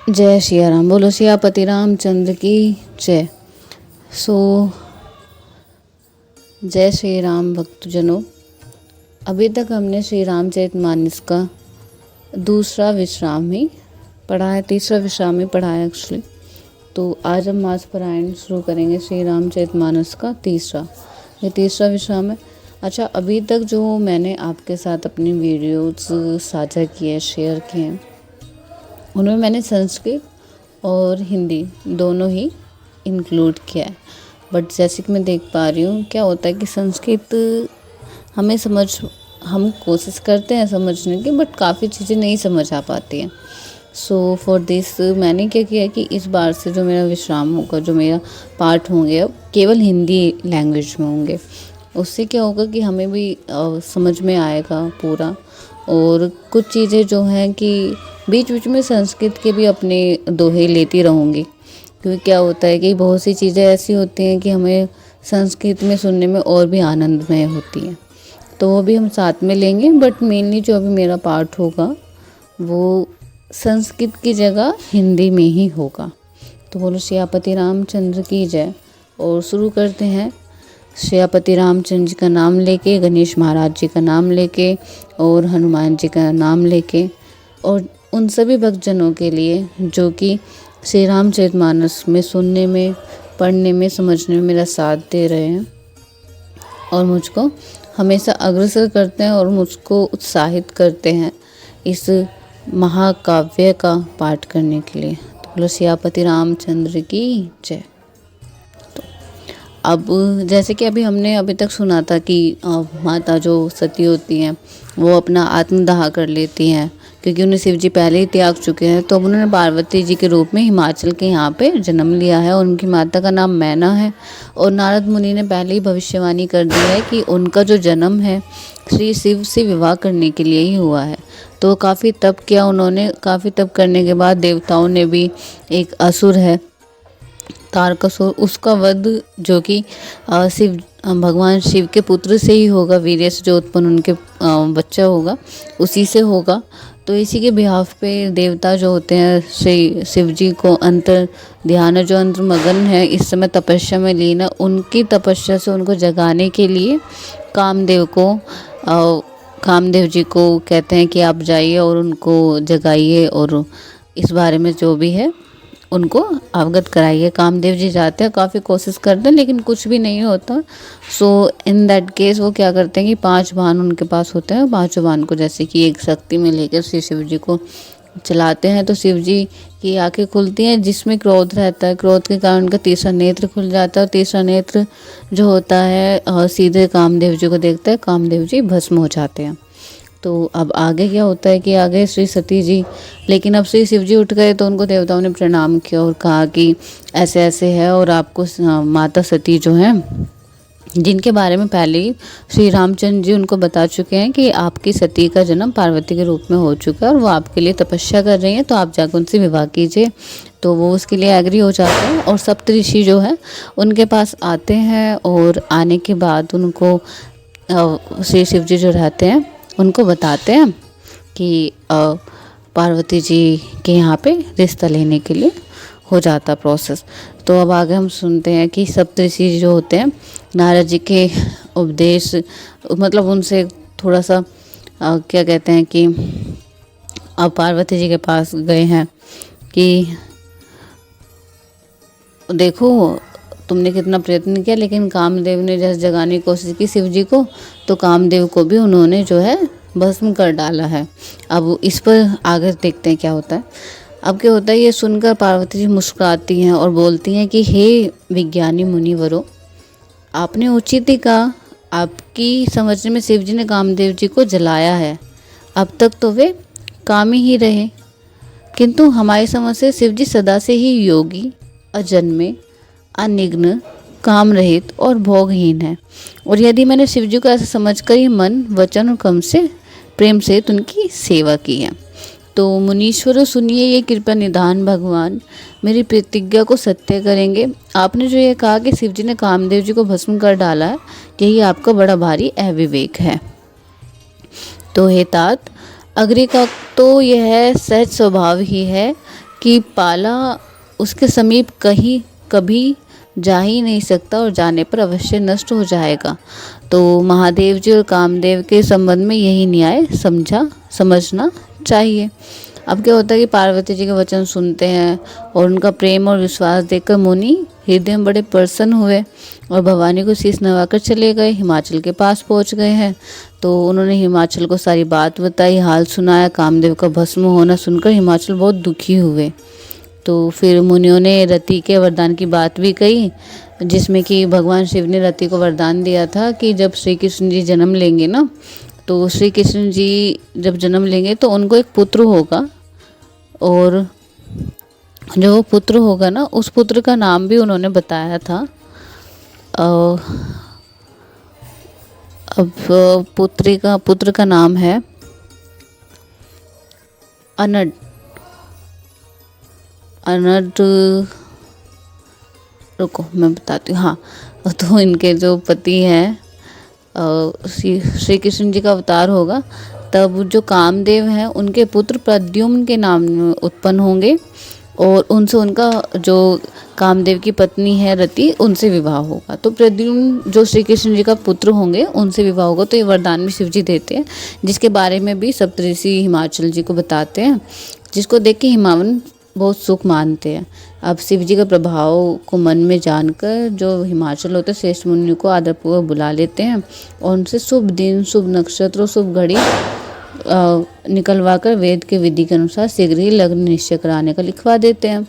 जय सिया राम। बोलो सियापति रामचंद्र की जय। सो जय श्री राम भक्तजनों, अभी तक हमने श्री रामचरितमानस का दूसरा विश्राम ही पढ़ा है, तीसरा विश्राम ही पढ़ा है एक्चुअली। तो आज हम मास पारायण शुरू करेंगे श्री रामचरितमानस का ये तीसरा विश्राम है। अच्छा, अभी तक जो मैंने आपके साथ अपनी वीडियोस साझा किए, शेयर किए हैं, उनमें मैंने संस्कृत और हिंदी दोनों ही इंक्लूड किया है। बट जैसे कि मैं देख पा रही हूँ, क्या होता है कि संस्कृत हम कोशिश करते हैं समझने की, बट काफ़ी चीज़ें नहीं समझ आ पाती हैं। सो फॉर दिस मैंने क्या किया कि इस बार से जो मेरा विश्राम होगा, जो मेरा पाठ होंगे, अब केवल हिंदी लैंग्वेज में होंगे। उससे क्या होगा कि हमें भी समझ में आएगा पूरा। और कुछ चीज़ें जो हैं कि बीच बीच में संस्कृत के भी अपने दोहे लेती रहूँगी, क्योंकि क्या होता है कि बहुत सी चीज़ें ऐसी होती हैं कि हमें संस्कृत में सुनने में और भी आनंदमय होती हैं, तो वो भी हम साथ में लेंगे। बट मेनली जो अभी मेरा पाठ होगा वो संस्कृत की जगह हिंदी में ही होगा। तो बोलो सियापति रामचंद्र की जय। और शुरू करते हैं सियापति रामचंद्र जी का नाम लेके, गणेश महाराज जी का नाम लेके, और हनुमान जी का नाम लेके, और उन सभी भक्तजनों के लिए जो कि श्री रामचरितमानस में सुनने में, पढ़ने में, समझने में मेरा साथ दे रहे हैं और मुझको हमेशा अग्रसर करते हैं और मुझको उत्साहित करते हैं इस महाकाव्य का पाठ करने के लिए। तो बोलो सियापति रामचंद्र की जय। अब जैसे कि हमने अभी तक सुना था कि माता जो सती होती हैं वो अपना आत्मदाह कर लेती हैं, क्योंकि उन्हें शिव जी पहले ही त्याग चुके हैं। तो अब उन्होंने पार्वती जी के रूप में हिमाचल के यहाँ पे जन्म लिया है, और उनकी माता का नाम मैना है। और नारद मुनि ने पहले ही भविष्यवाणी कर दी है कि उनका जो जन्म है श्री शिव से विवाह करने के लिए ही हुआ है। तो काफ़ी तप किया उन्होंने। काफ़ी तप करने के बाद देवताओं ने भी एक असुर है तारकासुर, उसका वध जो कि भगवान शिव के पुत्र से ही होगा, वीर्य से जो उत्पन्न उनके बच्चा होगा उसी से होगा। तो इसी के बिहाफ पे देवता जो होते हैं श्री शिव जी को अंतर ध्यान जो अंतर मगन है, इस समय तपस्या में लीन है, उनकी तपस्या से उनको जगाने के लिए कामदेव जी को कहते हैं कि आप जाइए और उनको जगाइए और इस बारे में जो भी है उनको अवगत कराइए। कामदेव जी जाते हैं, काफ़ी कोशिश करते हैं, लेकिन कुछ भी नहीं होता। सो इन दैट केस वो क्या करते हैं कि 5 वाहन उनके पास होते हैं। 5 वाहन को जैसे कि एक शक्ति में लेकर श्री शिव जी को चलाते हैं, तो शिव जी की आंखें खुलती हैं, जिसमें क्रोध रहता है। क्रोध के कारण उनका तीसरा नेत्र खुल जाता है, और तीसरा नेत्र जो होता है सीधे कामदेव जी को देखता है। कामदेव जी भस्म हो जाते हैं। तो अब आगे क्या होता है कि आगे श्री सती जी, लेकिन अब श्री शिव जी उठ गए तो उनको देवताओं ने प्रणाम किया और कहा कि ऐसे ऐसे है, और आपको माता सती जो हैं, जिनके बारे में पहले ही श्री रामचंद्र जी उनको बता चुके हैं कि आपकी सती का जन्म पार्वती के रूप में हो चुका है और वो आपके लिए तपस्या कर रही हैं, तो आप जाकर उनसे विवाह कीजिए। तो वो उसके लिए एग्री हो जाते हैं, और सप्तऋषि जो है उनके पास आते हैं, और आने के बाद उनको श्री शिव जी जो रहते हैं उनको बताते हैं कि पार्वती जी के यहाँ पे रिश्ता लेने के लिए हो जाता प्रोसेस। तो अब आगे हम सुनते हैं कि सप्तऋषि जो होते हैं नारद जी के उपदेश, मतलब उनसे थोड़ा सा क्या कहते हैं कि अब पार्वती जी के पास गए हैं कि देखो तुमने कितना प्रयत्न किया, लेकिन कामदेव ने जैसे जगाने की कोशिश की शिव जी को, तो कामदेव को भी उन्होंने जो है भस्म कर डाला है। अब इस पर आगे देखते हैं क्या होता है। अब क्या होता है, ये सुनकर पार्वती जी मुस्कुराती हैं और बोलती हैं कि हे विज्ञानी मुनिवरों, आपने उचित ही कहा। आपकी समझने में शिव जी ने कामदेव जी को जलाया है। अब तक तो वे कामी ही रहे, किंतु हमारी समझ से शिव जी सदा से ही योगी, अजन्मे, अनिग्न, काम रहित और भोगहीन है। और यदि मैंने शिव जी को ऐसा समझकर ही मन, वचन और कर्म से प्रेम से उनकी सेवा की है, तो मुनीश्वरों सुनिए ये कृपा निधान भगवान, मेरी प्रतिज्ञा को सत्य करेंगे। आपने जो ये कहा कि शिव जी ने कामदेव जी को भस्म कर डाला है, यही आपका बड़ा भारी अविवेक है। तो हे तात, अग्नि का तो यह सहज स्वभाव ही है कि पाला उसके समीप कहीं कभी जा ही नहीं सकता और जाने पर अवश्य नष्ट हो जाएगा। तो महादेव जी और कामदेव के संबंध में यही न्याय समझना चाहिए। अब क्या होता है कि पार्वती जी के वचन सुनते हैं और उनका प्रेम और विश्वास देखकर मुनि हृदय में बड़े प्रसन्न हुए और भवानी को शीश नवाकर चले गए, हिमाचल के पास पहुंच गए हैं। तो उन्होंने हिमाचल को सारी बात बताई, हाल सुनाया। कामदेव का भस्म होना सुनकर हिमाचल बहुत दुखी हुए। तो फिर मुनियों ने रति के वरदान की बात भी कही, जिसमें कि भगवान शिव ने रति को वरदान दिया था कि जब श्री कृष्ण जी जन्म लेंगे ना, तो श्री कृष्ण जी जब जन्म लेंगे तो उनको एक पुत्र होगा, और जो पुत्र होगा ना, उस पुत्र का नाम भी उन्होंने बताया था। अब पुत्र का नाम है अनड। रुको मैं बताती हूँ। हाँ, तो इनके जो पति हैं श्री कृष्ण जी का अवतार होगा, तब जो कामदेव हैं उनके पुत्र प्रद्युम्न के नाम उत्पन्न होंगे, और उनसे उनका जो कामदेव की पत्नी है रति, उनसे विवाह होगा। तो प्रद्युम्न जो श्री कृष्ण जी का पुत्र होंगे उनसे विवाह होगा। तो ये वरदान भी शिव जी देते हैं, जिसके बारे में भी सप्तऋषि हिमाचल जी को बताते हैं, जिसको देख के हिमावन बहुत सुख मानते हैं। अब शिव जी का प्रभाव को मन में जानकर जो हिमाचल होते हैं श्रेष्ठ मुनि को आदरपूर्वक बुला लेते हैं और उनसे शुभ दिन, शुभ नक्षत्र और शुभ घड़ी निकलवा कर वेद के विधि के अनुसार शीघ्र ही लग्न निश्चय कराने का लिखवा देते हैं।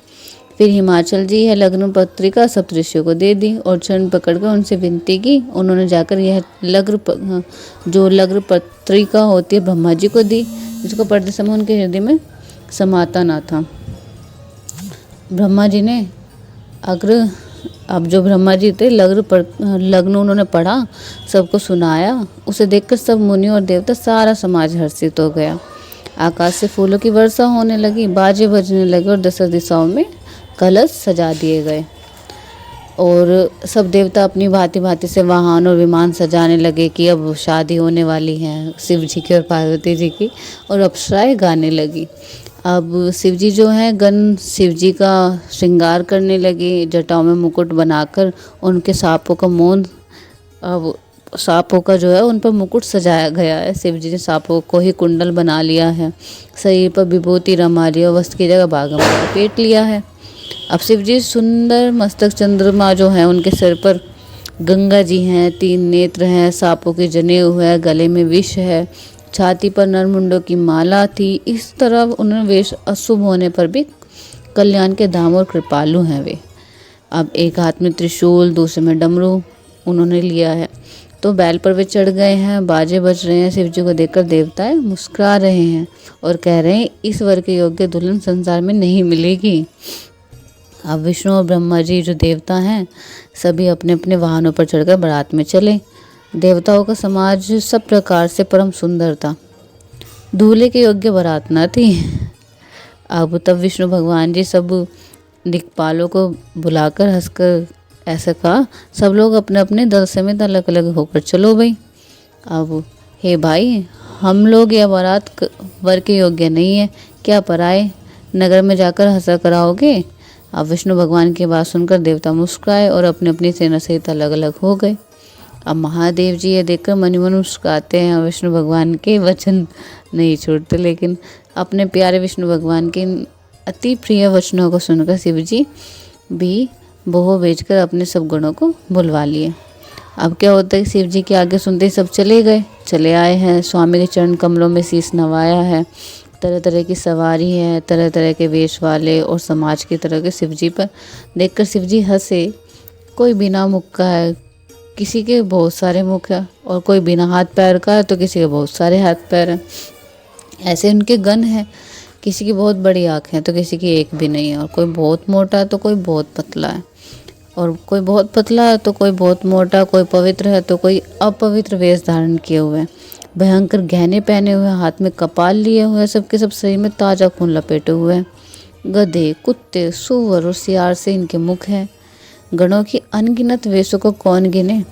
फिर हिमाचल जी यह लग्न पत्रिका सप्तऋषियों को दे दी और चरण पकड़कर उनसे विनती की। उन्होंने जाकर यह लग्न पत्रिका होती है ब्रह्मा जी को दी, जिसको पढ़ते समय उनके हृदय में समाता न था। ब्रह्मा जी ने अब जो ब्रह्मा जी थे लग्न उन्होंने पढ़ा, सबको सुनाया। उसे देखकर सब मुनि और देवता, सारा समाज हर्षित हो गया। आकाश से फूलों की वर्षा होने लगी, बाजे बजने लगे और 10 दिशाओं में कलश सजा दिए गए। और सब देवता अपनी भांति भांति से वाहन और विमान सजाने लगे कि अब शादी होने वाली है शिव जी की और पार्वती जी की, और अप्सराएं गाने लगी। अब शिव जी जो हैं गण शिव जी का श्रृंगार करने लगे, जटाओं में मुकुट बनाकर उनके सांपों का जो है उन पर मुकुट सजाया गया है। शिव जी ने सांपों को ही कुंडल बना लिया है, शरीर पर विभूति रमा लिया, वस्त्र की जगह बागम लपेट लिया है। अब शिव जी सुंदर मस्तक चंद्रमा जो है, उनके सिर पर गंगा जी हैं, 3 नेत्र हैं, सांपों के जने हुए हैं, गले में विष है, छाती पर नरमुंडों की माला थी। इस तरह उन्होंने वेश अशुभ होने पर भी कल्याण के धाम और कृपालु हैं वे। अब एक हाथ में त्रिशूल, दूसरे में डमरू उन्होंने लिया है। तो बैल पर वे चढ़ गए हैं, बाजे बज रहे हैं। शिव जी को देखकर देवताएं मुस्कुरा रहे हैं और कह रहे हैं इस वर के योग्य दुल्हन संसार में नहीं मिलेगी। अब विष्णु और ब्रह्मा जी जो देवता हैं, सभी अपने अपने वाहनों पर चढ़कर बारात में चले। देवताओं का समाज सब प्रकार से परम सुंदर था, दूल्हे के योग्य बारात न थी। अब तब विष्णु भगवान जी सब दिक्पालों को बुलाकर हंसकर ऐसा कहा, सब लोग अपने अपने दल समेत अलग अलग होकर चलो भाई। अब हे भाई, हम लोग यह बारात वर के योग्य नहीं है, क्या पराए नगर में जाकर हंसा कराओगे। अब विष्णु भगवान की बात सुनकर देवता मुस्कुराए और अपनी अपनी सेना सहित अलग अलग हो गए। अब महादेव जी ये देखकर मन ही मन मुस्कुराते हैं। विष्णु भगवान के वचन नहीं छोड़ते, लेकिन अपने प्यारे विष्णु भगवान के अति प्रिय वचनों को सुनकर शिव जी भी बोह बेचकर अपने सब गुणों को भुलवा लिए। अब क्या होता है कि शिव जी के आगे सुनते ही सब चले आए हैं। स्वामी के चरण कमलों में शीश नवाया है। तरह तरह की सवारी है, तरह तरह के वेश वाले और समाज की तरह के शिव जी पर देखकर शिव जी हंसे। कोई बिना मुख का है, किसी के बहुत सारे मुख है, और कोई बिना हाथ पैर का है तो किसी के बहुत सारे हाथ पैर हैं। ऐसे उनके गण हैं, किसी की बहुत बड़ी आँख है तो किसी की एक भी नहीं है, और कोई बहुत मोटा है तो कोई बहुत पतला है, और कोई बहुत पतला है तो कोई बहुत मोटा, कोई पवित्र है तो कोई अपवित्र वेश धारण किए हुए हैं, भयंकर गहने पहने हुए, हाथ में कपाल लिए हुए, सबके सब शरीर में ताज़ा खून लपेटे हुए हैं। गधे, कुत्ते, सूअर और सियार से इनके मुख हैं। गणों की अनगिनत वेशों को कौन गिने,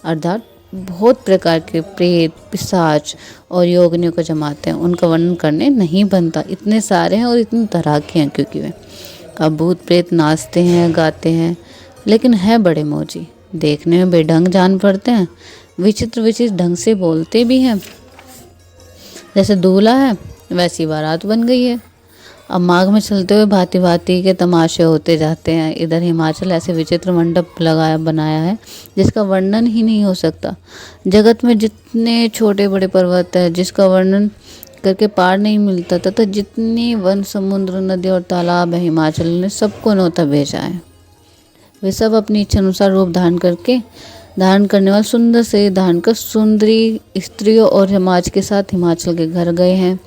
अर्थात बहुत प्रकार के प्रेत, पिशाच और योगिनियों को जमाते हैं। उनका वर्णन करने नहीं बनता, इतने सारे हैं और इतनी तरह के हैं। क्योंकि वे अब भूत प्रेत नाचते हैं, गाते हैं, लेकिन है बड़े मौजी, देखने में बेढंग जान पड़ते हैं, विचित्र विचित्र ढंग से बोलते भी हैं। जैसे दूल्हा है वैसी बारात बन गई है। अब माघ में चलते हुए भांति भांति के तमाशे होते जाते हैं। इधर हिमाचल ऐसे विचित्र मंडप लगाया बनाया है जिसका वर्णन ही नहीं हो सकता। जगत में जितने छोटे बड़े पर्वत है जिसका वर्णन करके पार नहीं मिलता, तथा जितने वन, समुद्र, नदी और तालाब है, हिमाचल ने सबको न्योता भेजा है। वे सब अपनी इच्छा अनुसार रूप धारण करने वाले सुंदर से धारण कर सुंदरी स्त्रियों और समाज के साथ हिमाचल के घर गए हैं।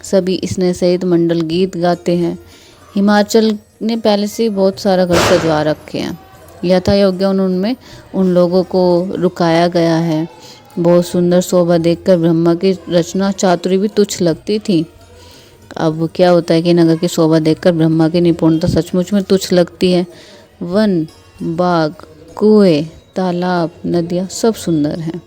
सभी स्नेह सहित मंडल गीत गाते हैं। हिमाचल ने पहले से बहुत सारा घर सजवा रखे हैं। यथा योग्य उनमें उन लोगों को रुकाया गया है। बहुत सुंदर शोभा देखकर ब्रह्मा की रचना चातुरी भी तुच्छ लगती थी। अब क्या होता है कि नगर की शोभा देखकर ब्रह्मा की निपुणता सचमुच में तुच्छ लगती है। वन, बाग, कुएं, तालाब, नदियाँ सब सुंदर हैं।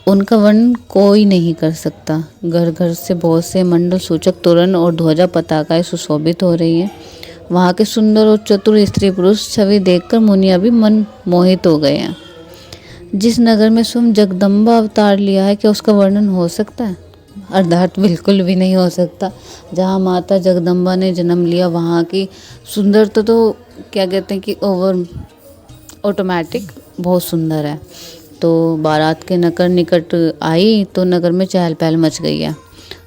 उनका वर्णन कोई नहीं कर सकता। घर घर से बहुत से मंडल सूचक तोरण और ध्वजा पताकाएं सुशोभित हो रही हैं। वहाँ के सुंदर और चतुर स्त्री पुरुष छवि देखकर मुनिया भी मन मोहित हो गए हैं। जिस नगर में स्वयं जगदम्बा अवतार लिया है, क्या उसका वर्णन हो सकता है? अर्थात बिल्कुल भी नहीं हो सकता। जहाँ माता जगदम्बा ने जन्म लिया वहाँ की सुंदरता तो क्या कहते हैं कि ऑटोमेटिक बहुत सुंदर है। तो बारात के नगर निकट आई तो नगर में चहल पहल मच गई है,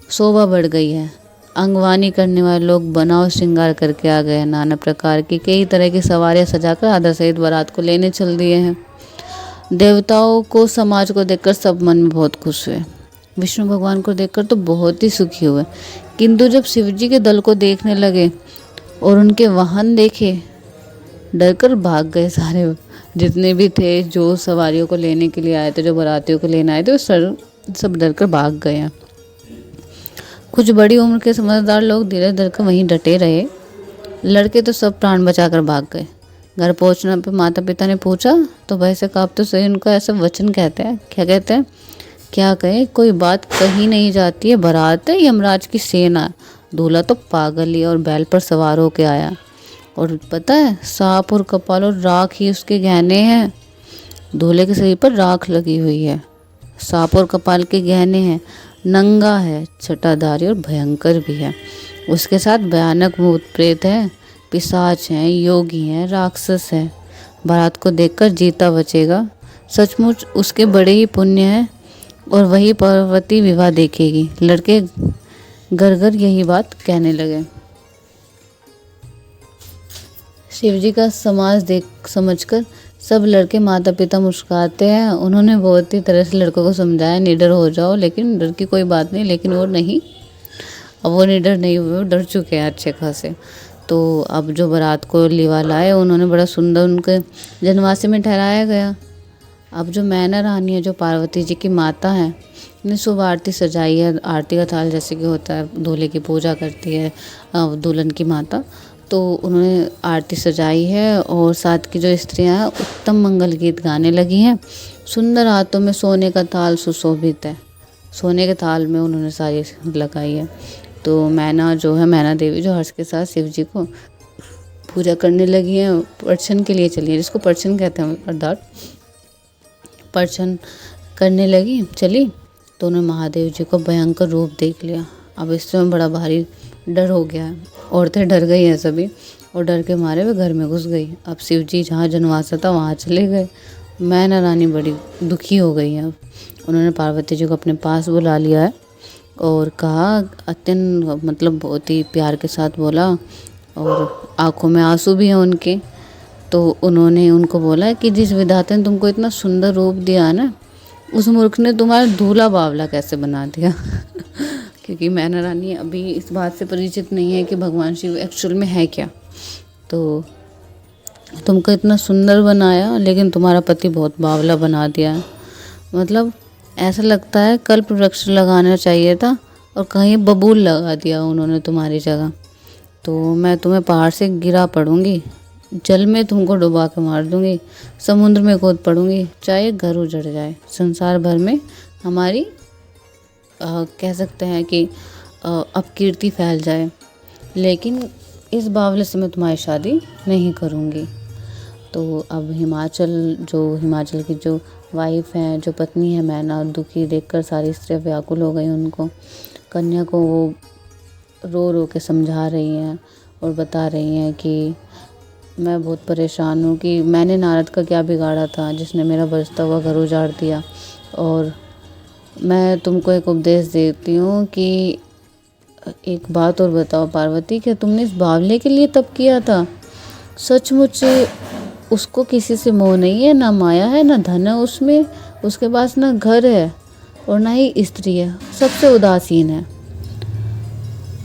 शोभा बढ़ गई है। अंगवानी करने वाले लोग बनाव श्रृंगार करके आ गए हैं। नाना प्रकार की कई तरह की सवारियां सजाकर आदर सहित बारात को लेने चल दिए हैं। देवताओं को, समाज को देखकर सब मन में बहुत खुश हुए। विष्णु भगवान को देखकर तो बहुत ही सुखी हुए, किंतु जब शिवजी के दल को देखने लगे और उनके वाहन देखे, डरकर भाग गए। सारे जितने भी थे जो सवारियों को लेने के लिए आए थे, जो बारातियों को लेने आए थे, वो सब डरकर भाग गए हैं। कुछ बड़ी उम्र के समझदार लोग धीरे धीरे कर वहीं डटे रहे। लड़के तो सब प्राण बचाकर भाग गए। घर पहुंचने पर माता पिता ने पूछा तो भय से कांपते हुए उनका ऐसा वचन कहते हैं, क्या कहते हैं, क्या कहे, कोई बात कही नहीं जाती है। बारात है यमराज की सेना, दूल्हा तो पागल ही और बैल पर सवार होके आया। और पता है, सांप और कपाल और राख ही उसके गहने हैं। दूल्हे के शरीर पर राख लगी हुई है, सांप और कपाल के गहने हैं, नंगा है, छटाधारी और भयंकर भी है। उसके साथ भयानक भूत प्रेत है, पिशाच हैं, योगी हैं, राक्षस हैं। बारात को देखकर जीता बचेगा। सचमुच उसके बड़े ही पुण्य हैं और वही पार्वती विवाह देखेगी। लड़के घर घर यही बात कहने लगे। शिवजी का समाज देख समझकर सब लड़के माता पिता मुस्कुराते हैं। उन्होंने बहुत ही तरह से लड़कों को समझाया, निडर हो जाओ, लेकिन डर की कोई बात नहीं। लेकिन वो नहीं, अब वो निडर नहीं हुए, वो डर चुके हैं अच्छे खासे। तो अब जो बारात को लिवा लाए, उन्होंने बड़ा सुंदर उनके जनवासे में ठहराया गया। अब जो मैना रानी है, जो पार्वती जी की माता है, ने शुभ आरती सजाई है। आरती का थाल जैसे कि होता है, दूल्हे की पूजा करती है दुल्हन की माता, तो उन्होंने आरती सजाई है। और साथ की जो स्त्रियां हैं उत्तम मंगल गीत गाने लगी हैं। सुंदर हाथों में सोने का थाल सुशोभित है, सोने के थाल में उन्होंने सारी लगाई है। तो मैना जो है, मैना देवी जो हर्ष के साथ शिव जी को पूजा करने लगी हैं, पर्छन के लिए चली है, जिसको पर्छन कहते हैं, अर्थात पर्छन करने लगी चली। तो उन्होंने महादेव जी को भयंकर रूप देख लिया। अब इसमें बड़ा भारी डर हो गया है। औरतें डर गई हैं सभी, और डर के मारे वे घर में घुस गई। अब शिव जी जहाँ जनवासा था वहाँ चले गए। मैना रानी बड़ी दुखी हो गई है। उन्होंने पार्वती जी को अपने पास बुला लिया है और कहा, अत्यंत मतलब बहुत ही प्यार के साथ बोला, और आंखों में आंसू भी हैं उनके। तो उन्होंने उनको बोला कि जिस विधाता ने तुमको इतना सुंदर रूप दिया ना, उस मूर्ख ने तुम्हारा दूल्हा बावला कैसे बना दिया। क्योंकि मैना रानी अभी इस बात से परिचित नहीं है कि भगवान शिव एक्चुअल में है क्या। तो तुमको इतना सुंदर बनाया, लेकिन तुम्हारा पति बहुत बावला बना दिया है। मतलब ऐसा लगता है कल्प वृक्ष लगाना चाहिए था और कहीं बबूल लगा दिया उन्होंने तुम्हारी जगह। तो मैं तुम्हें पहाड़ से गिरा पड़ूंगी, जल में तुमको डुबा के मार दूंगी, समुद्र में कूद पड़ूंगी, चाहे घर उजड़ जाए, संसार भर में हमारी कह सकते हैं कि अपकीर्ति फैल जाए, लेकिन इस बावले से मैं तुम्हारी शादी नहीं करूँगी। तो अब हिमाचल की जो वाइफ हैं, जो पत्नी है मैना, दुखी देखकर सारी स्त्रियाँ व्याकुल हो गई उनको। कन्या को वो रो रो के समझा रही हैं और बता रही हैं कि मैं बहुत परेशान हूँ कि मैंने नारद का क्या बिगाड़ा था जिसने मेरा बचता हुआ घर उजाड़ दिया। और मैं तुमको एक उपदेश देती हूँ कि एक बात और बताओ पार्वती, क्या तुमने इस बावले के लिए तप किया था? सचमुच उसको किसी से मोह नहीं है, ना माया है, ना धन है उसमें, उसके पास ना घर है और ना ही स्त्री है, सबसे उदासीन है।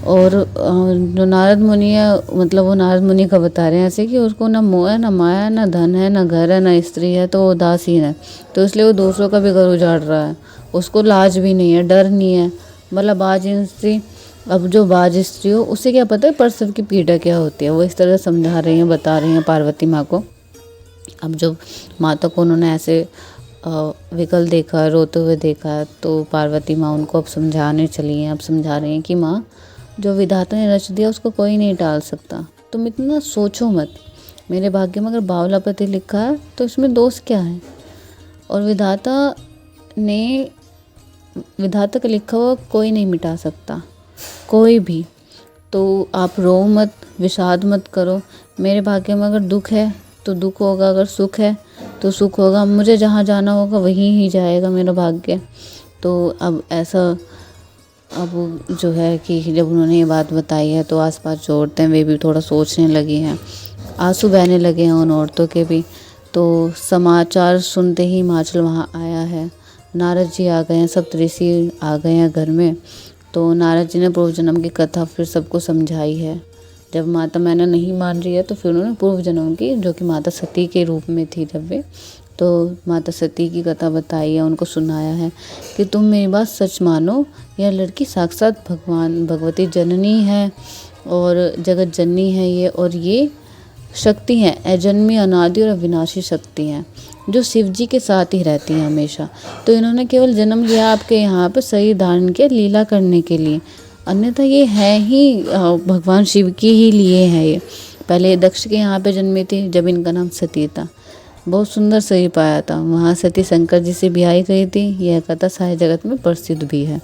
और जो नारद मुनि है, मतलब वो नारद मुनि का बता रहे हैं ऐसे कि उसको ना मोह है, ना माया है, ना धन है, ना घर है, ना स्त्री है, तो वो उदासीन है। तो इसलिए वो दूसरों का भी घर उजाड़ रहा है। उसको लाज भी नहीं है, डर नहीं है। मतलब बाज स्त्री, अब जो बाज स्त्री हो उसे क्या पता है प्रसव की पीड़ा क्या होती है। वो इस तरह समझा रही हैं, बता रही हैं पार्वती माँ को। अब जब माता को उन्होंने ऐसे विकल देखा, रोते हुए देखा, तो पार्वती माँ उनको अब समझाने चली हैं। अब समझा रही हैं कि माँ, जो विधाता ने रच दिया उसको कोई नहीं टाल सकता, तुम इतना सोचो मत। मेरे भाग्य में अगर बावला पति लिखा है तो इसमें दोष क्या है? और विधाता का लिखा हुआ कोई नहीं मिटा सकता, कोई भी। तो आप रो मत, विषाद मत करो। मेरे भाग्य में अगर दुख है तो दुख होगा, अगर सुख है तो सुख होगा। मुझे जहाँ जाना होगा वहीं ही जाएगा मेरा भाग्य। तो अब ऐसा, अब जो है कि जब उन्होंने ये बात बताई है तो आसपास जो औरतें वे भी थोड़ा सोचने लगी हैं, आंसू बहने लगे हैं उन औरतों के भी। तो समाचार सुनते ही हिमाचल वहाँ आया है। नारद जी आ गए हैं, सप्तऋषि आ गए हैं घर में। तो नारद जी ने पूर्व जन्म की कथा फिर सबको समझाई है। जब माता मैना नहीं मान रही है तो फिर उन्होंने पूर्व जन्म की, जो कि माता सती के रूप में थी जब वे, तो माता सती की कथा बताई है, उनको सुनाया है कि तुम मेरी बात सच मानो, यह लड़की साक्षात भगवान भगवती जननी है और जगत जननी है ये। और ये शक्ति हैं, अजन्मी, अनादि और अविनाशी शक्ति हैं, जो शिव जी के साथ ही रहती हैं हमेशा। तो इन्होंने केवल जन्म लिया आपके यहाँ पे शरीर धारण के लीला करने के लिए, अन्यथा ये है ही भगवान शिव के ही लिए है। ये पहले दक्ष के यहाँ पे जन्मी थी जब इनका नाम सती था। बहुत सुंदर शरीर पाया था, वहाँ सती शंकर जी से ब्याही गई थी। यह कथा सारे जगत में प्रसिद्ध भी है,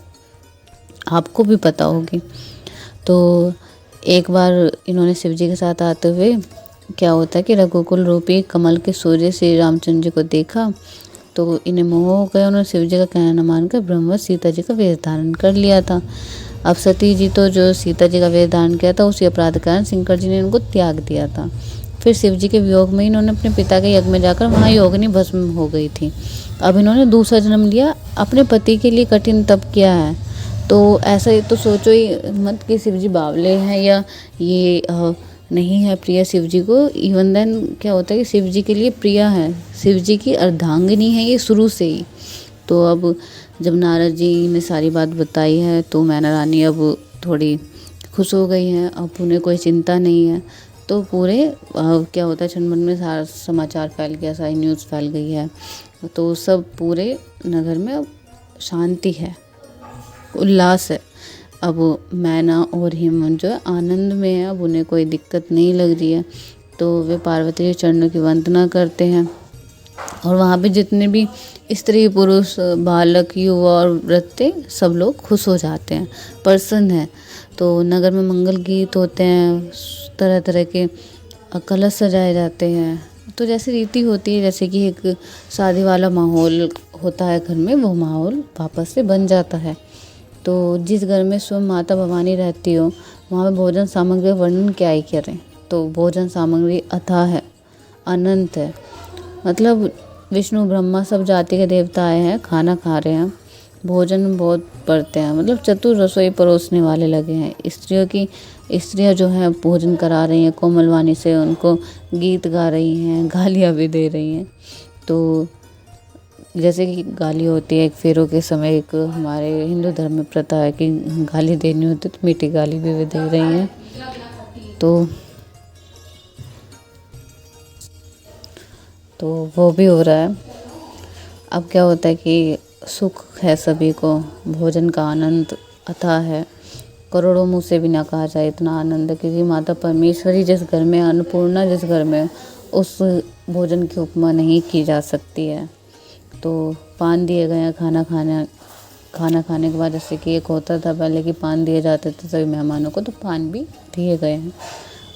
आपको भी पता होगी। तो एक बार इन्होंने शिव जी के साथ आते हुए क्या होता है कि रघुकुल रूपी कमल के सूर्य से रामचंद्र जी को देखा तो इन्हें मोह हो गया। उन्होंने शिव जी का कहना न मानकर ब्रह्मवश सीता जी का वेश धारण कर लिया था। अब सती जी तो जो सीता जी का वेश धारण किया था उसी अपराध के कारण शंकर जी ने इनको त्याग दिया था। फिर शिव जी के वियोग में इन्होंने अपने पिता के यज्ञ में जाकर वहाँ योगिनी भस्म हो गई थी। अब इन्होंने दूसरा जन्म लिया, अपने पति के लिए कठिन तप किया है। तो ऐसा ही तो सोचो ही मत कि शिव जी बावले हैं या ये नहीं है प्रिय शिव जी को। इवन देन क्या होता है कि शिव जी के लिए प्रिया है, शिव जी की अर्धांगिनी है ये शुरू से ही। तो अब जब नारद जी ने सारी बात बताई है तो मैना रानी अब थोड़ी खुश हो गई हैं, अब उन्हें कोई चिंता नहीं है। तो पूरे क्या होता है क्षण भर में सारा समाचार फैल गया, सारी न्यूज़ फैल गई है। तो सब पूरे नगर में अब शांति है, उल्लास है। अब मैना और हेमंत जो है आनंद में है, अब उन्हें कोई दिक्कत नहीं लग रही है। तो वे पार्वती के चरणों की वंदना करते हैं और वहाँ पे जितने भी स्त्री पुरुष बालक युवा और वृत्ते सब लोग खुश हो जाते हैं, प्रसन्न हैं। तो नगर में मंगल गीत होते हैं, तरह तरह के कलश सजाए जाते हैं। तो जैसे रीति होती है, जैसे कि एक शादी वाला माहौल होता है घर में, वो माहौल वापस से बन जाता है। तो जिस घर में स्वयं माता भवानी रहती हो वहाँ पे भोजन सामग्री का वर्णन क्या ही करें। तो भोजन सामग्री अथाह है, अनंत है। मतलब विष्णु ब्रह्मा सब जाति के देवता आए हैं, खाना खा रहे हैं, भोजन बहुत पड़ते हैं। मतलब चतुर रसोई परोसने वाले लगे हैं। स्त्रियाँ जो हैं भोजन करा रही हैं कोमल वाणी से, उनको गीत गा रही हैं, गालियाँ भी दे रही हैं। तो जैसे कि गाली होती है एक फेरों के समय, एक हमारे हिंदू धर्म में प्रथा है कि गाली देनी होती है, तो मीठी गाली भी वे दे रही हैं। तो तो वो भी हो रहा है। अब क्या होता है कि सुख है सभी को, भोजन का आनंद अथाह है, करोड़ों मुँह से भी ना कहा जाए इतना आनंद है, क्योंकि माता परमेश्वरी जिस घर में, अन्नपूर्णा जिस घर में, उस भोजन की उपमा नहीं की जा सकती है। तो पान दिए गए हैं खाना खाने के बाद, जैसे कि एक होता था पहले कि पान दिए जाते थे सभी मेहमानों को, तो पान भी दिए गए हैं।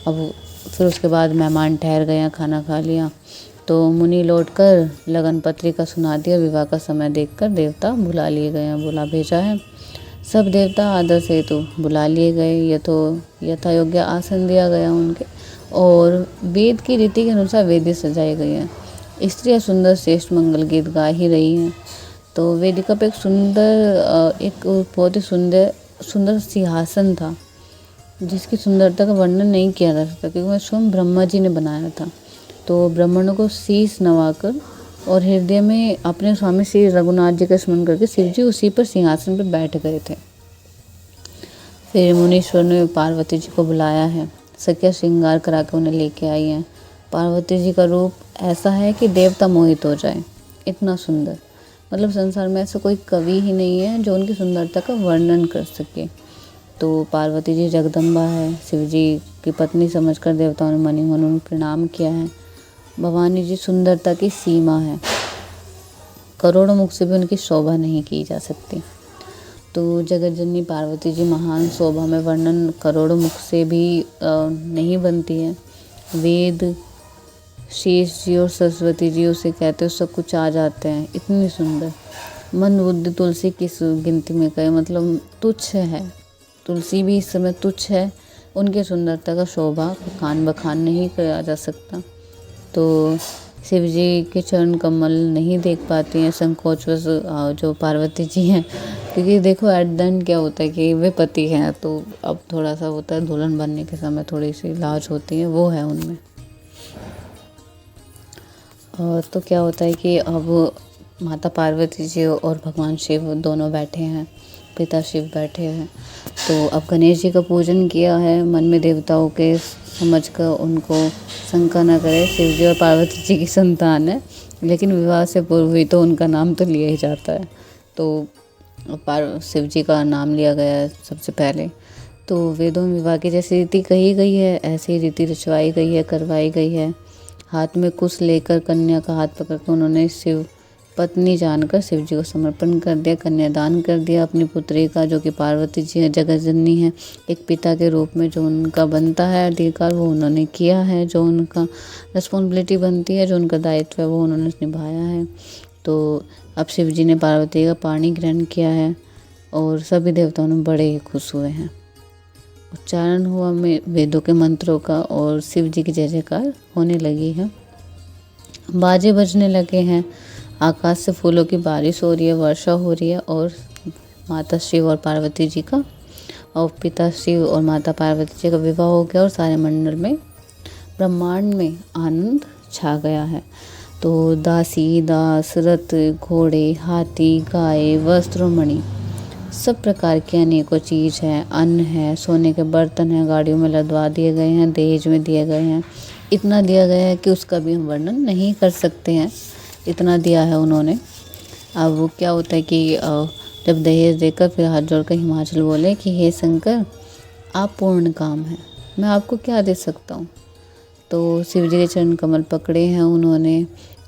अब फिर उसके बाद मेहमान ठहर गए हैं, खाना खा लिया, तो मुनि लौटकर लगन पत्रिका सुना दिया। विवाह का समय देखकर देवता बुला लिए गए हैं, बुला भेजा है। सब देवता आदर से तो बुला लिए गए, यथा योग्य आसन दिया गया उनके, और वेद की रीति के अनुसार वेदी सजाई गई है। स्त्रियाँ सुंदर श्रेष्ठ मंगल गीत गा ही रही हैं। तो वेदिका पे एक बहुत ही सुंदर सिंहासन था, जिसकी सुंदरता का वर्णन नहीं किया जा सकता, क्योंकि वह स्वयं ब्रह्मा जी ने बनाया था। तो ब्राह्मणों को शीश नवाकर और हृदय में अपने स्वामी श्री रघुनाथ जी का स्मरण करके शिव जी उसी पर सिंहासन पर बैठ गए थे। फिर मुनीश्वर ने पार्वती जी को बुलाया है, सखिया श्रृंगार करा के उन्हें लेके आई हैं। पार्वती जी का रूप ऐसा है कि देवता मोहित हो जाए, इतना सुंदर। मतलब संसार में ऐसा कोई कवि ही नहीं है जो उनकी सुंदरता का वर्णन कर सके। तो पार्वती जी जगदम्बा है, शिव जी की पत्नी समझकर देवताओं ने मनी मन उन्हें प्रणाम किया है। भवानी जी सुंदरता की सीमा है, करोड़ों मुख से भी उनकी शोभा नहीं की जा सकती। तो जगत जननी पार्वती जी महान शोभा में वर्णन करोड़ों मुख से भी नहीं बनती है। वेद, शेष जी और सरस्वती जी उसे कहते हो सब कुछ आ जाते हैं, इतनी सुंदर। मंद बुद्धि तुलसी किस गिनती में कहे, मतलब तुच्छ है, तुलसी भी इस समय तुच्छ है। उनके सुंदरता का शोभा खान बखान नहीं किया जा सकता। तो शिव जी के चरण कमल नहीं देख पाती हैं संकोचवश जो पार्वती जी हैं, क्योंकि देखो एट द एंड क्या होता है कि वे पति हैं, तो अब थोड़ा सा होता है दुल्हन बनने के समय थोड़ी सी लाज होती है, वो है उनमें। और तो क्या होता है कि अब माता पार्वती जी और भगवान शिव दोनों बैठे हैं, पिता शिव बैठे हैं। तो अब गणेश जी का पूजन किया है, मन में देवताओं के समझ कर उनको शंका न करे। शिव जी और पार्वती जी की संतान है, लेकिन विवाह से पूर्व ही तो उनका नाम तो लिया ही जाता है। तो शिव जी का नाम लिया गया है सबसे पहले। तो वेदों में विवाह की जैसी रीति कही गई है, ऐसी रीति रचवाई गई है, करवाई गई है। हाथ में कुश लेकर कन्या का हाथ पकड़कर उन्होंने शिव पत्नी जानकर शिव जी को समर्पण कर दिया, कन्यादान कर दिया अपनी पुत्री का, जो कि पार्वती जी है, जगत जननी है। एक पिता के रूप में जो उनका बनता है अधिकार वो उन्होंने किया है, जो उनका रिस्पॉन्सिबिलिटी बनती है, जो उनका दायित्व है वो उन्होंने निभाया है। तो अब शिव जी ने पार्वती का पाणी ग्रहण किया है और सभी देवताओं ने बड़े ही खुश हुए हैं। उच्चारण हुआ में वेदों के मंत्रों का और शिव जी की जय जयकार होने लगी है, बाजे बजने लगे हैं, आकाश से फूलों की बारिश हो रही है, वर्षा हो रही है। और माता शिव और पार्वती जी का और पिता शिव और माता पार्वती जी का विवाह हो गया और सारे मंडल में ब्रह्मांड में आनंद छा गया है। तो दासी दास, रथ, घोड़े, हाथी, गाय, वस्त्र, मणि, सब प्रकार की अनेकों चीज़ है, अन्न है, सोने के बर्तन हैं, गाड़ियों में लदवा दिए गए हैं, दहेज में दिए गए हैं। इतना दिया गया है कि उसका भी हम वर्णन नहीं कर सकते हैं, इतना दिया है उन्होंने। अब वो क्या होता है कि जब दहेज देकर फिर हाथ जोड़कर हिमाचल बोले कि हे शंकर, आप पूर्ण काम हैं, मैं आपको क्या दे सकता हूँ। तो शिव जी के चरण कमल पकड़े हैं उन्होंने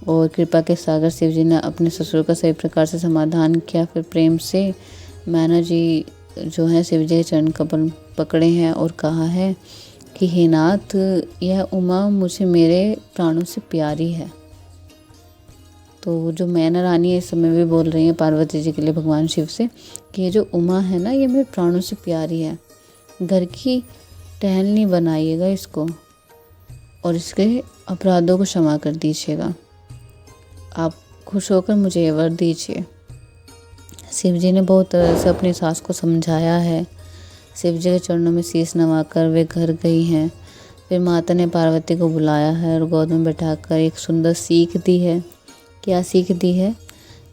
और कृपा के सागर शिव जी ने अपने ससुर का सही प्रकार से समाधान किया। फिर प्रेम से मैना जी जो है शिव जी के चरण कमल पकड़े हैं और कहा है कि हे नाथ, यह उमा मुझे मेरे प्राणों से प्यारी है। तो जो मैना रानी है इस समय भी बोल रही है पार्वती जी के लिए भगवान शिव से कि ये जो उमा है ना, ये मेरे प्राणों से प्यारी है, घर की टहलनी बनाइएगा इसको और इसके अपराधों को क्षमा कर दीजिएगा, आप खुश होकर मुझे ये वर दीजिए। शिव जी ने बहुत तरह से अपनी सास को समझाया है। शिव जी के चरणों में शीश नवाकर वे घर गई हैं। फिर माता ने पार्वती को बुलाया है और गोद में बैठाकर एक सुंदर सीख दी है। क्या सीख दी है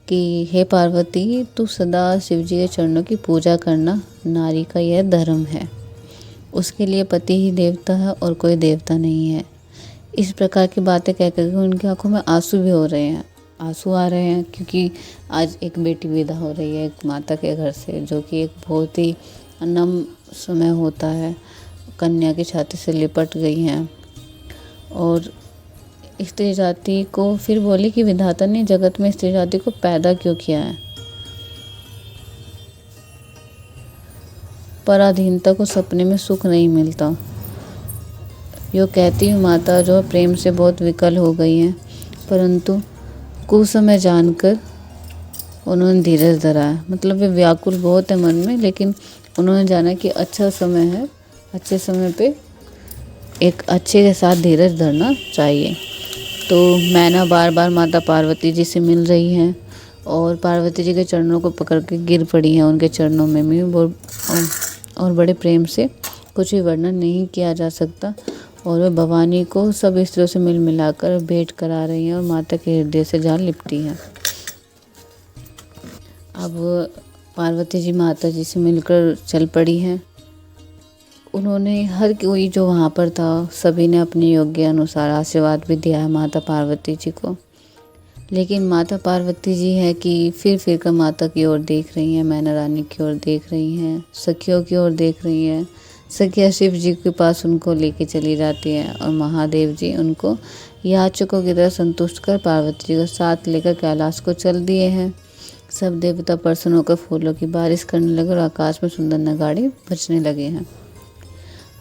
कि हे पार्वती, तू सदा शिव जी के चरणों की पूजा करना, नारी का यह धर्म है। उसके लिए पति ही देवता है और कोई देवता नहीं है। इस प्रकार की बातें कह कर के उनकी आंखों में आंसू भी हो रहे हैं, आंसू आ रहे हैं, क्योंकि आज एक बेटी विदा हो रही है एक माता के घर से, जो कि एक बहुत ही नम समय होता है। कन्या की छाती से लिपट गई हैं। और स्त्री जाति को फिर बोली कि विधाता ने जगत में स्त्री जाति को पैदा क्यों किया है। पराधीनता को सपने में सुख नहीं मिलता। यो कहती हूँ माता जो प्रेम से बहुत विकल हो गई हैं, परंतु कुसमय जानकर उन्होंने धीरज धरा है। मतलब वे व्याकुल बहुत है मन में, लेकिन उन्होंने जाना कि अच्छा समय है, अच्छे समय पे एक अच्छे के साथ धीरज धरना चाहिए। तो मैना बार बार माता पार्वती जी से मिल रही हैं और पार्वती जी के चरणों को पकड़ के गिर पड़ी हैं उनके चरणों में भी और बड़े प्रेम से, कुछ भी वर्णन नहीं किया जा सकता। और वह भवानी को सब स्त्रियों से मिल मिलाकर भेंट करा रही हैं और माता के हृदय से जा लिपटी हैं। अब पार्वती जी माता जी से मिलकर चल पड़ी हैं। उन्होंने हर कोई जो वहाँ पर था सभी ने अपने योग्य अनुसार आशीर्वाद भी दिया है माता पार्वती जी को। लेकिन माता पार्वती जी है कि फिर कर माता की ओर देख रही हैं, मैना रानी की ओर देख रही हैं, सखियों की ओर देख रही हैं। सखिया शिव जी के पास उनको लेके चली जाती हैं और महादेव जी उनको याचकों की तरह संतुष्ट कर पार्वती जी को साथ लेकर कैलाश को चल दिए हैं। सब देवता प्रसन्न होकर फूलों की बारिश करने लगे और आकाश में सुंदर नगाड़े बजने लगे हैं।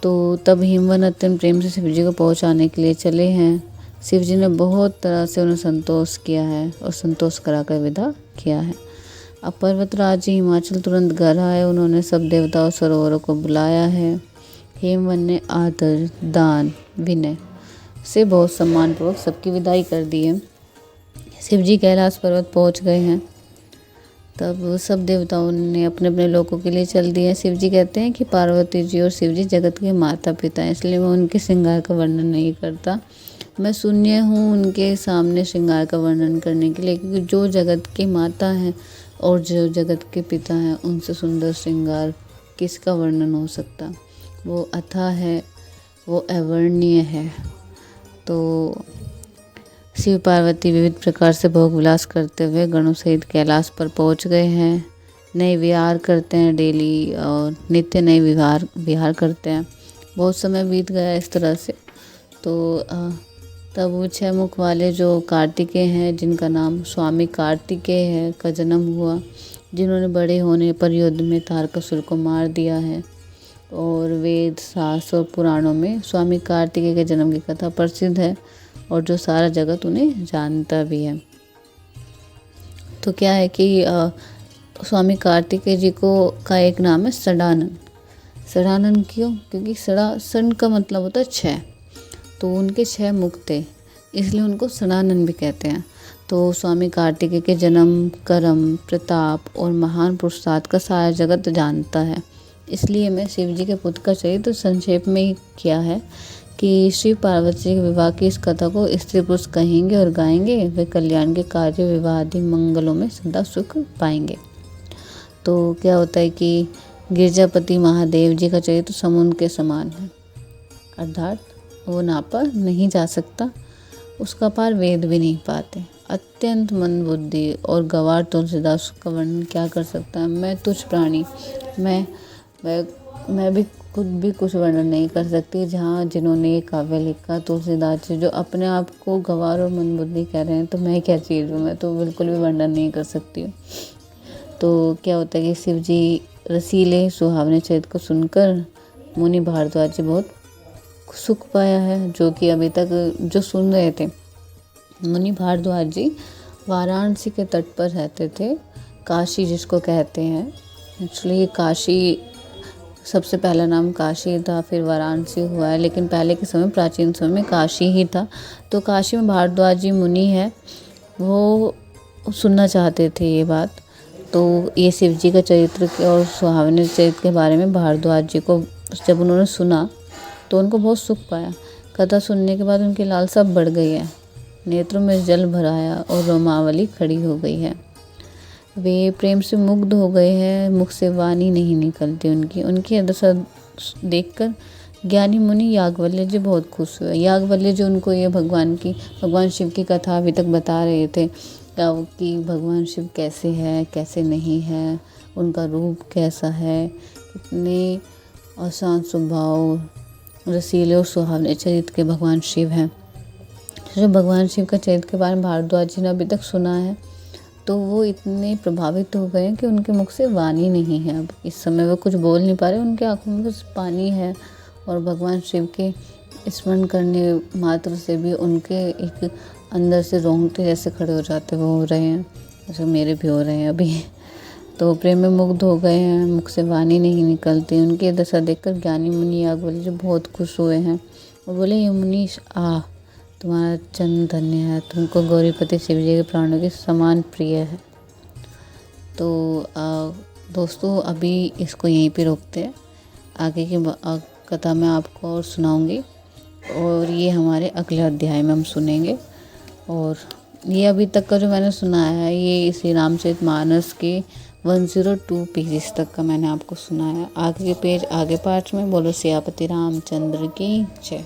तो तब हिमवन अत्यंत प्रेम से शिव जी को पहुँचाने के लिए चले हैं। शिव जी ने बहुत तरह से उन्हें संतोष किया है और संतोष कराकर विदा किया है। अब पर्वतराज जी हिमाचल तुरंत घर आए। उन्होंने सब देवताओं सरोवरों को बुलाया है। हेमवन ने आदर, दान, विनय से बहुत सम्मानपूर्वक सबकी विदाई कर दी है। शिव जी कैलाश पर्वत पहुंच गए हैं। तब सब देवताओं ने अपने अपने लोकों के लिए चल दिए। शिव जी कहते हैं कि पार्वती जी और शिव जी जगत के माता पिता हैं, इसलिए मैं उनके श्रृंगार का वर्णन नहीं करता। मैं शून्य हूँ उनके सामने श्रृंगार का वर्णन करने के लिए, क्योंकि जो जगत की माता हैं और जो जगत के पिता हैं उनसे सुंदर श्रृंगार किसका वर्णन हो सकता। वो अथाह है, वो अवर्णनीय है। तो शिव पार्वती विविध प्रकार से भोग विलास करते हुए गणों सहित कैलाश पर पहुंच गए हैं। नए विहार करते हैं डेली और नित्य नए विहार करते हैं। बहुत समय बीत गया इस तरह से। तो तब वो 6 मुख वाले जो कार्तिकेय हैं, जिनका नाम स्वामी कार्तिकेय है, का जन्म हुआ, जिन्होंने बड़े होने पर युद्ध में तारकासुर को मार दिया है। और वेद, शास्त्र और पुराणों में स्वामी कार्तिकेय के जन्म की कथा प्रसिद्ध है और जो सारा जगत उन्हें जानता भी है। तो क्या है कि स्वामी कार्तिकेय जी को का एक नाम है षडानन। षडानन क्यों? क्योंकि षण का मतलब होता है 6, तो उनके 6 मुख थे, इसलिए उनको षडानन भी कहते हैं। तो स्वामी कार्तिकेय के जन्म, कर्म, प्रताप और महान पुरुषार्थ का सारा जगत जानता है। इसलिए मैं शिव जी के पुत्र का चरित्र संक्षेप में ही किया है कि शिव पार्वती के विवाह की इस कथा को स्त्री पुरुष कहेंगे और गाएंगे, वे कल्याण के कार्य, विवाह आदि मंगलों में सदा सुख पाएंगे। तो क्या होता है कि गिरजापति महादेव जी का चरित्र समुद्र के समान है, अर्थात वो नापा नहीं जा सकता, उसका पार वेद भी नहीं पाते। अत्यंत मंद बुद्धि और गवार तुलसीदास का वर्णन क्या कर सकता है। मैं तुच्छ प्राणी, मैं भी खुद भी कुछ वर्णन नहीं कर सकती। जिन्होंने ये काव्य लिखा तुलसीदास जी, जो अपने आप को गवार और मंदबुद्धि कह रहे हैं, तो मैं क्या चीज़ हूँ, मैं तो बिल्कुल भी वर्णन नहीं कर सकती हूँ। तो क्या होता है कि शिव जी रसीले सुहावने चरित्र को सुनकर मुनि भारद्वाज जी बहुत सुख पाया है, जो कि अभी तक जो सुन रहे थे। मुनि भारद्वाज जी वाराणसी के तट पर रहते थे, काशी जिसको कहते हैं। एक्चुअली काशी सबसे पहला नाम काशी था, फिर वाराणसी हुआ है, लेकिन पहले के समय, प्राचीन समय में काशी ही था। तो काशी में भारद्वाज जी मुनि है, वो सुनना चाहते थे ये बात। तो ये शिव जी का चरित्र और सुहावने चरित्र के बारे में भारद्वाज जी को जब उन्होंने सुना तो उनको बहुत सुख पाया। कथा सुनने के बाद उनकी लालसा बढ़ गई है, नेत्रों में जल भर आया और रोमावली खड़ी हो गई है। वे प्रेम से मुग्ध हो गए हैं, मुख से वाणी नहीं निकलती उनकी। उनकी दशा देखकर ज्ञानी मुनि याज्ञवल्क्य जी बहुत खुश हुए। याज्ञवल्क्य जी उनको ये भगवान शिव की कथा अभी तक बता रहे थे कि भगवान शिव कैसे है, कैसे नहीं है, उनका रूप कैसा है, कितने आसान स्वभाव, रसीले और सुहावने चरित्र के भगवान शिव हैं। जो भगवान शिव का चरित्र के बारे में भारद्वाज जी ने अभी तक सुना है तो वो इतने प्रभावित हो गए कि उनके मुख से वाणी नहीं है। अब इस समय वो कुछ बोल नहीं पा रहे, उनके आंखों में बस पानी है और भगवान शिव के स्मरण करने मात्र से भी उनके एक अंदर से रोंगटे जैसे खड़े हो जाते वो हो रहे हैं, जैसे मेरे भी हो रहे हैं अभी। तो प्रेम में मुग्ध हो गए हैं, मुख से वाणी नहीं निकलती। उनकी ये दशा देखकर ज्ञानी मुनि याज्ञवल्क्य जी बहुत खुश हुए हैं और बोले, ये मुनीश तुम्हारा जन्म धन्य है, तुमको गौरीपति शिव जी के प्राणों के समान प्रिय है। तो दोस्तों अभी इसको यहीं पे रोकते हैं, आगे की कथा मैं आपको और सुनाऊंगी और ये हमारे अगले अध्याय में हम सुनेंगे। और ये अभी तक का जो मैंने सुनाया है ये श्री रामचरितमानस के 102 पेजेस तक का मैंने आपको सुनाया। आगे के पेज आगे पार्ट में बोलो सियापति रामचंद्र की जय।